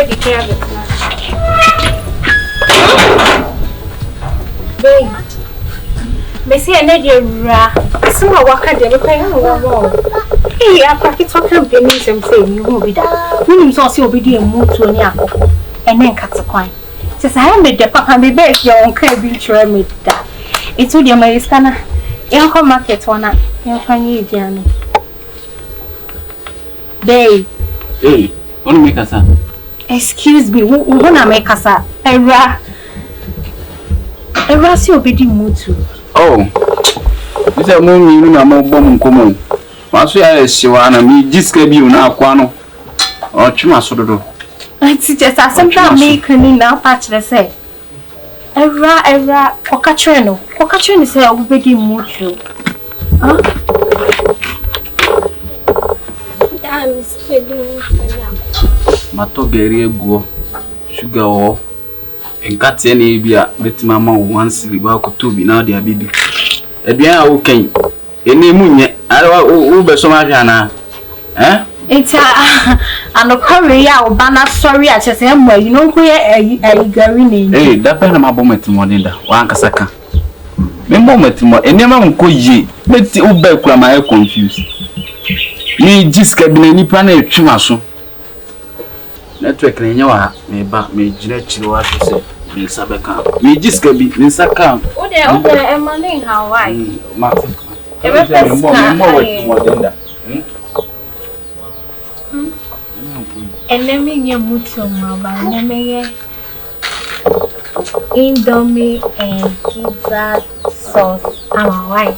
ready to have it. Babe. Messi and Nadia, some of what can they play on? Hey, I practice what can be means and saying you will be that. Women's also be the move to an yako and then cut a coin. Says I made the papa be beg your uncle be sure made that. It's with your Maristana. You'll come market one up. You'll find you, Gianni. Babe. Hey, what make us up? Excuse me, who wanna make us up? Era will be the mood too. Oh, this is a moment you know more bomb common. Once we are Siwana, me just gave you now, Quano or Chimasodo. It's just as sometimes making now patch the say. Era, Cocatreno. Cocatreno is a already mood too. Huh? I'm spending Mato Berry go, sugar or and cut any beer, let mamma once the walk to be now their baby. A beer okay. Any moon yet, I don't over so much, Anna. Eh? It's a Korea or banner sorry, I just am where you know where a garrini. Hey, that Panama moment, Moninda, one Casaka. Moment more, and never could ye, but the old back where I confused. Me just cabin any planet, Chimaso. Network in your me back me, Ginette, what to say. Sabaka. We just can be in Saka. Oh, there, and money, how I Martin. And let me get mucho mama, let me get Indomie and pizza sauce. I'm alright.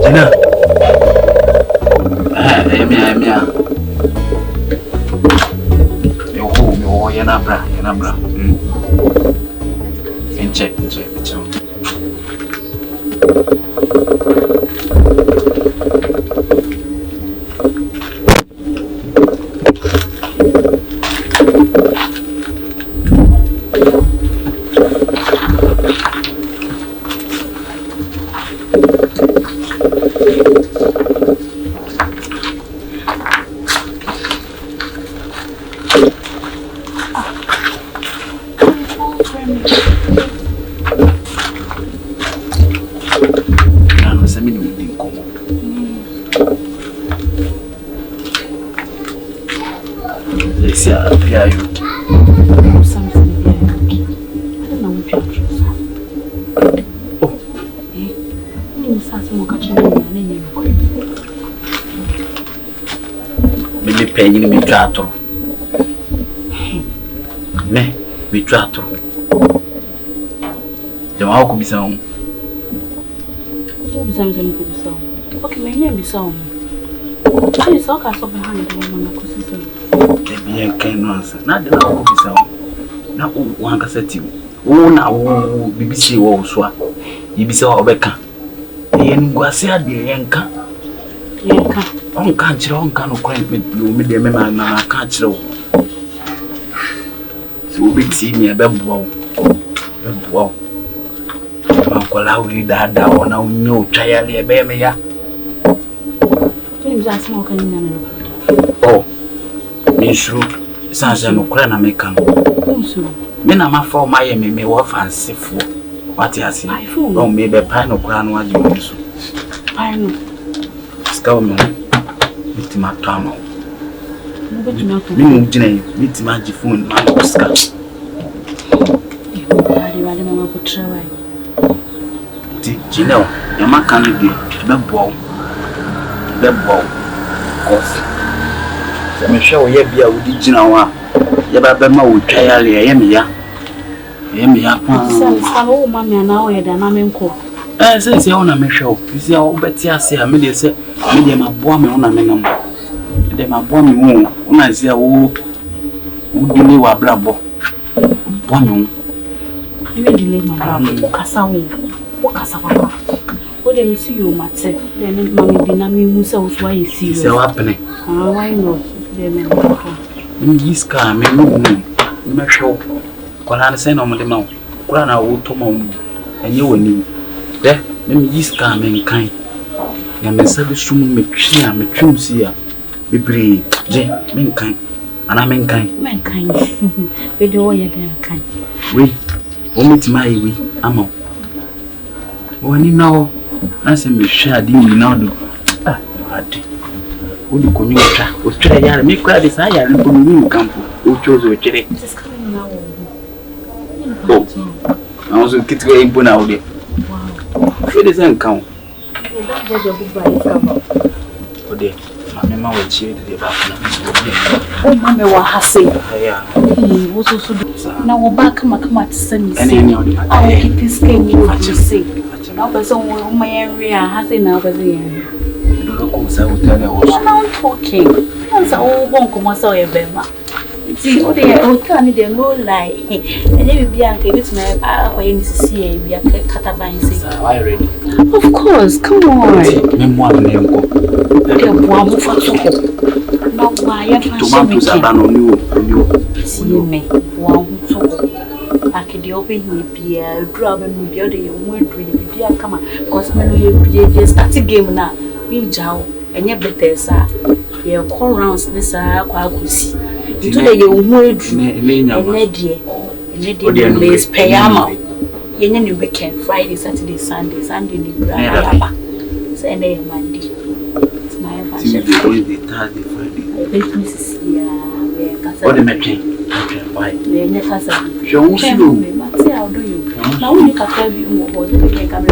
Gina. Emia. Yo, yanabra. Check. Me trato. The how could be sound. Okay, my name is Song. She's all cast off behind the woman. The being can answer. Not the how could be sound. Now, one cassette you. Oh, now, BBC or Swa. You be so Obeka. The young Guasia, the Yanka. On can't you can't acquaint with the man, I can't show. So big see me a bebo. Uncle, how we that down now, no child, a baby. Oh, Miss Shrew, Sans and Ukraine may come. Men are my for my me war fancy for what I see. Oh, maybe a pine of crown what you use. I know. Scout. My tunnel. Meet my phone, my Oscar. Gino, your man can't be the ball. Cause I'm sure you be a woody Gino. Yabama would try earlier. Some old mammy and now I am in court. As I say, on a show, you see, all Betty, I say, I made it. Medium a bomb on a minimum. Them a bomb when I say, oh, would you know a bravo? Bomb. You delay my bravo. What Casawa? What do you see you, Matse? Then Mammy Binami Musa, why you see so happening? Why not? In this car, may no show. When I send on the mount, when I will to mount, and you will need. There, let me this car, mankind. ya mesabe sumu metwia metwumsia bebre je menkan ana menkan bedo wo ye den kan we o mitima yi we ama woni nawo ase mehwa ade ni na do ade o di konyo o twa yare me kwa de sa yare ko ni kampo o chozo chire I was get to go now. Wow. It isn't count. Oh, dear. My mamma will cheer the back. Oh, Mamma, what has said? He was also now back. Come at send any of the I keep his game. You what you say. Now, but some my area has enough as the end. I will tell you what I'm talking. Once I won't come as I ever. See, oh, they can't they no lie. And then be uncle, it's my I see we are catabines. I ready. Of course, come on. Memoir name go. Now, why you tomatoes are done on you. See me, one to I can open be a drop and be other won't be a come because you start a game now. We jow and yet better, sir. You call rounds this I see. Today you won't Neddy payama. You weekend Friday, Saturday, Sunday, Sunday, Monday. It's my fashion. Thursday, Friday. What am I saying? Why? Show me. How do you? Now we can tell you more. You can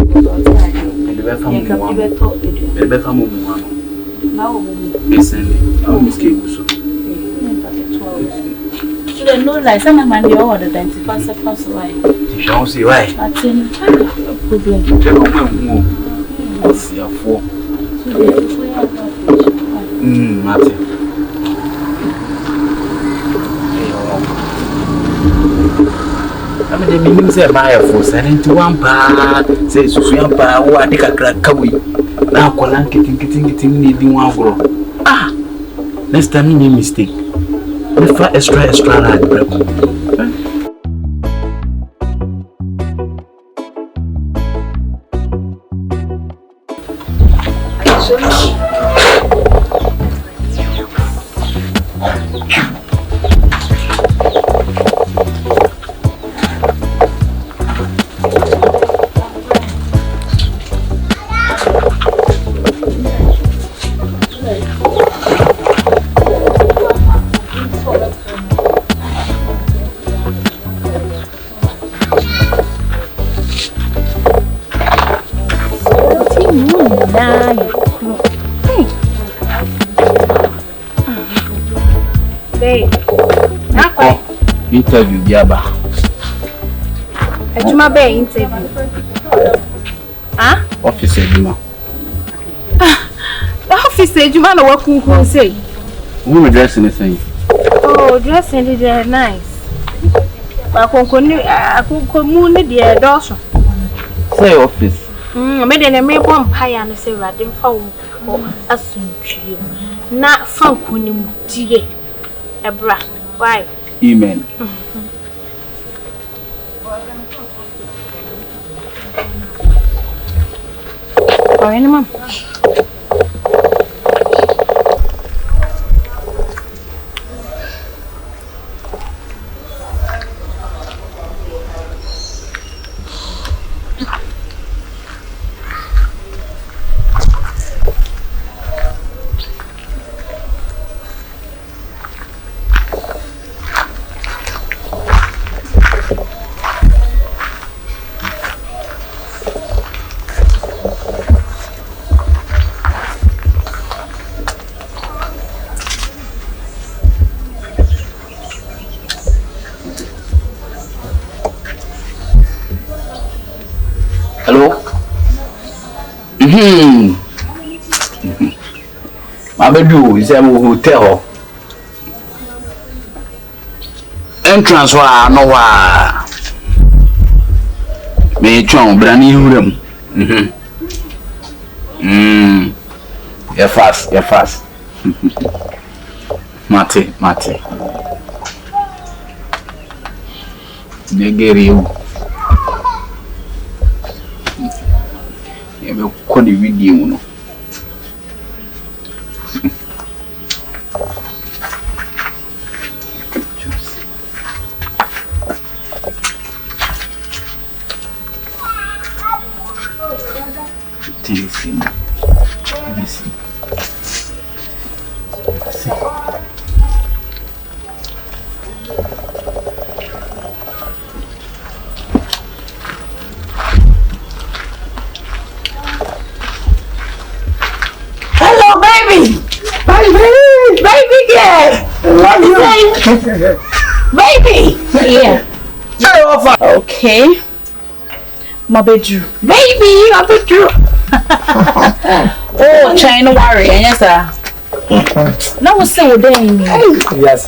the no like some man the order than to pass why. You shall see why. That's in problem. What's your for? Martin. I mean, the meaning say buy a force and into one part says Sufian Pa, who I take a crack away. Now, Colan getting needing one grow. Ah, next time you make mistake. Extra large break. Interview Biaba. Ejuma be interview. Ah? Office Ejuma. Office Ejuma no work kun say. Who dressing the same? Oh, dressing is nice. Ba konko mu ni de doso. Say office. Me de me bomb paya no say radin fa wo asuntwie. Na fa konim die. Ebra. Why? Amen. Oh, any mom? Mabedu is a hotel. Entrance wa no wa. Me chon brani huram. You fast. Mate. Negeriu. You will call the video no. Hello, baby. Baby girl. What you saying? Baby. Yeah. Okay. My bedroom. Baby, my bedroom. Oh, China worry. Yes, sir. No, what's so dang? Yes.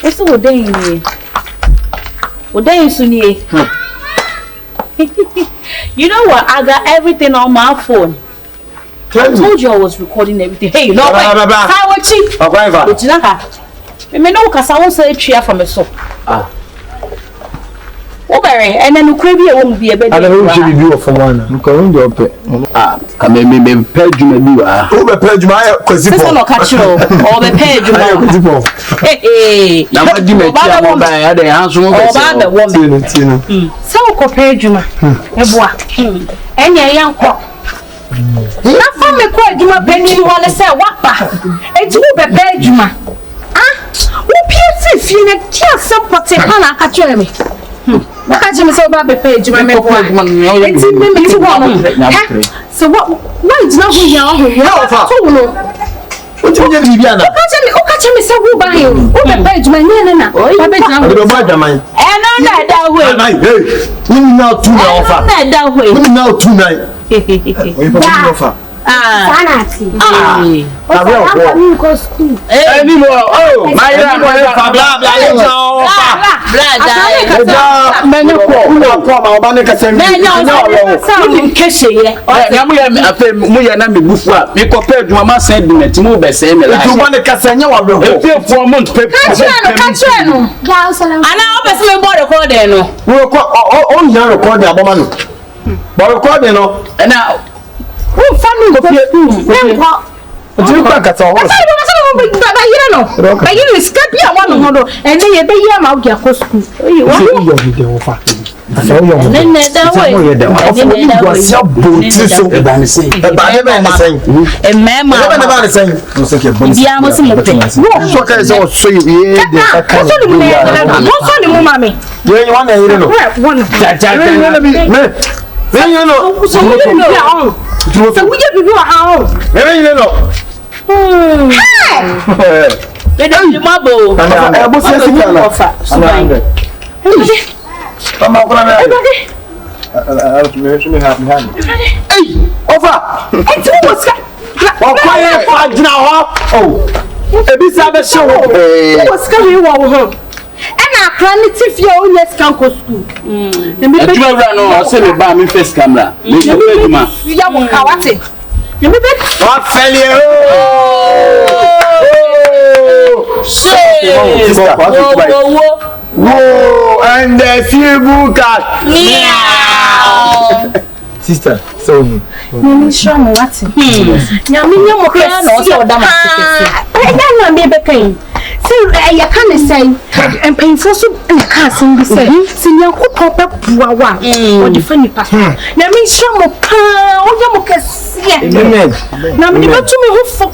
What's so dang? What day is Sunny? You know what? I got everything on my phone. I told you I was recording everything. Hey, no, how cheap? But you know, I know because I won't say a chair from a soap. Obere, and then you crave it won't be a bed. I don't know if you for one. You can't do it. Come in, maybe page you. Oh, the page my cousin. No catch you. Or the page you. Hey, now what do you make? I had the answer about the woman. So, page you. And your young cock. Not from the court, you are paying you want to say what? It's who the page you. Who pierces you in a tear support a pan at Jeremy? Catch him so bad, page you. So what? Why is not who you are? What do you mean, Bibiana? Catch me so who buy you? Who the page, my nana? Oh, I bet I'm going to buy them. And on that way. We now two that way. We now tonight. Sanity. Anymore. Oh, my family go fit do you back at all? I you know. But you escape here one and then you be here out your school. You then that way. So we get people at home. Hey! They don't do marble. Hey! Over! It's almost what's coming over and I can't if you always can't go school. I said, buy me face camera. You what failure? Whoa! And the few book at sister, so you show me what? Now, me no more can also damn it. So I can't say and painful soup and casting the same. Senior cook up wow or different pass. Now, me show more now, me go to me who for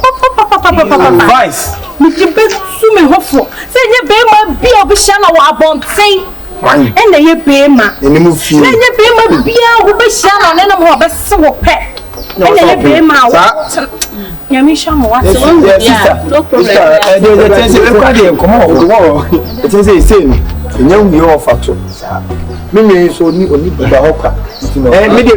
vice. Me to be to me who for. Say, you be my be a bishana or about say. And then you pay ma. And you move you. Then you pay my beer who be shana and I'm more best so pet. And then you pay ma. Yamisha, what's no problem. Come on, tomorrow. It is a sin. And you offer to. Mimi so only the hawker. And maybe